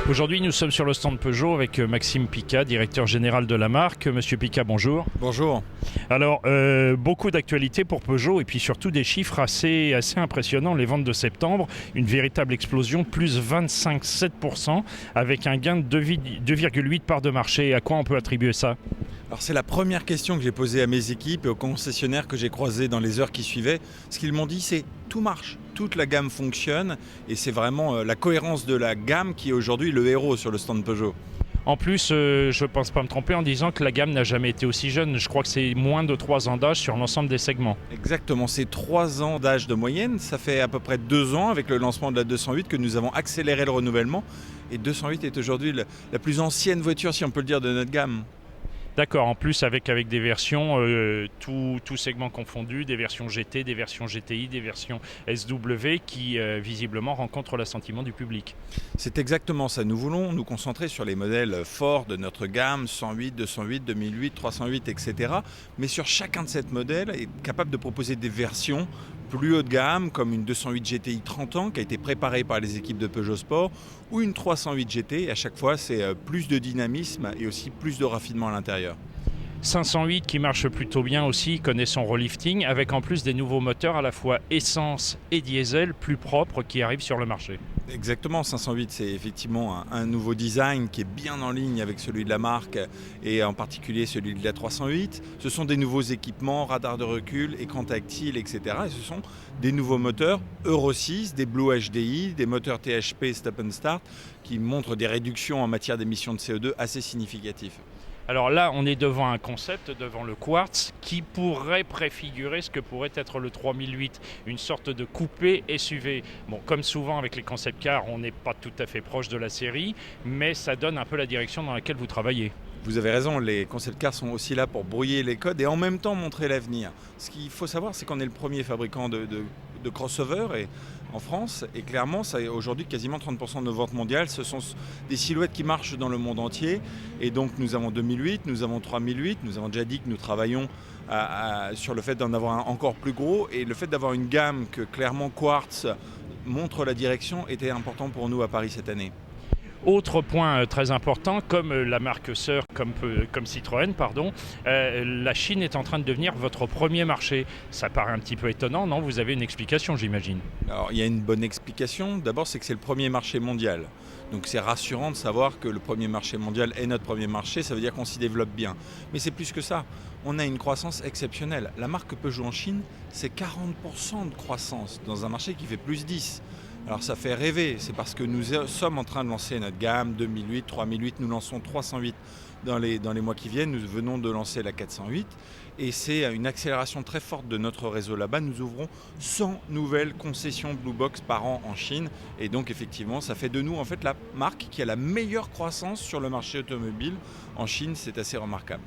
Aujourd'hui, nous sommes sur le stand Peugeot avec Maxime Picat, directeur général de la marque. Monsieur Picat, bonjour. Bonjour. Alors, beaucoup d'actualités pour Peugeot et puis surtout des chiffres assez impressionnants. Les ventes de septembre, une véritable explosion, plus 25,7% avec un gain de 2,8 parts de marché. À quoi on peut attribuer ça ? Alors c'est la première question que j'ai posée à mes équipes et aux concessionnaires que j'ai croisés dans les heures qui suivaient. Ce qu'ils m'ont dit, c'est tout marche, toute la gamme fonctionne et c'est vraiment la cohérence de la gamme qui est aujourd'hui le héros sur le stand Peugeot. En plus, je ne pense pas me tromper en disant que la gamme n'a jamais été aussi jeune. Je crois que c'est moins de 3 ans d'âge sur l'ensemble des segments. Exactement, c'est 3 ans d'âge de moyenne. Ça fait à peu près 2 ans avec le lancement de la 208 que nous avons accéléré le renouvellement. Et 208 est aujourd'hui la plus ancienne voiture, si on peut le dire, de notre gamme. D'accord, en plus avec des versions, tout segment confondu, des versions GT, des versions GTI, des versions SW qui visiblement rencontrent l'assentiment du public. C'est exactement ça. Nous voulons nous concentrer sur les modèles forts de notre gamme, 108, 208, 2008, 308, etc. Mais sur chacun de ces modèles est capable de proposer des versions plus haut de gamme, comme une 208 GTI 30 ans qui a été préparée par les équipes de Peugeot Sport, ou une 308 GT. Et à chaque fois, c'est plus de dynamisme et aussi plus de raffinement à l'intérieur. 508 qui marche plutôt bien aussi, connaît son relifting, avec en plus des nouveaux moteurs à la fois essence et diesel plus propres qui arrivent sur le marché. Exactement, 508 c'est effectivement un nouveau design qui est bien en ligne avec celui de la marque et en particulier celui de la 308. Ce sont des nouveaux équipements, radars de recul, écran tactile, etc. Et ce sont des nouveaux moteurs Euro 6, des Blue HDI, des moteurs THP Stop and Start qui montrent des réductions en matière d'émissions de CO2 assez significatives. Alors là, on est devant un concept, devant le Quartz, qui pourrait préfigurer ce que pourrait être le 3008, une sorte de coupé SUV. Bon, comme souvent avec les concept cars, on n'est pas tout à fait proche de la série, mais ça donne un peu la direction dans laquelle vous travaillez. Vous avez raison, les concept cars sont aussi là pour brouiller les codes et en même temps montrer l'avenir. Ce qu'il faut savoir, c'est qu'on est le premier fabricant de crossover en France et clairement, ça, aujourd'hui, quasiment 30% de nos ventes mondiales, ce sont des silhouettes qui marchent dans le monde entier. Et donc nous avons 2008, nous avons 3008, nous avons déjà dit que nous travaillons sur le fait d'en avoir un encore plus gros et le fait d'avoir une gamme que clairement Quartz montre la direction était important pour nous à Paris cette année. Autre point très important, comme la marque sœur, comme Citroën, la Chine est en train de devenir votre premier marché. Ça paraît un petit peu étonnant, non ? Vous avez une explication, j'imagine. Alors, il y a une bonne explication. D'abord, c'est que c'est le premier marché mondial. Donc, c'est rassurant de savoir que le premier marché mondial est notre premier marché. Ça veut dire qu'on s'y développe bien. Mais c'est plus que ça. On a une croissance exceptionnelle. La marque Peugeot en Chine, c'est 40% de croissance dans un marché qui fait plus 10%. Alors ça fait rêver, c'est parce que nous sommes en train de lancer notre gamme 2008, 3008, nous lançons 308 dans les mois qui viennent, nous venons de lancer la 408 et c'est une accélération très forte de notre réseau là-bas. Nous ouvrons 100 nouvelles concessions Blue Box par an en Chine et donc effectivement ça fait de nous en fait la marque qui a la meilleure croissance sur le marché automobile en Chine, c'est assez remarquable.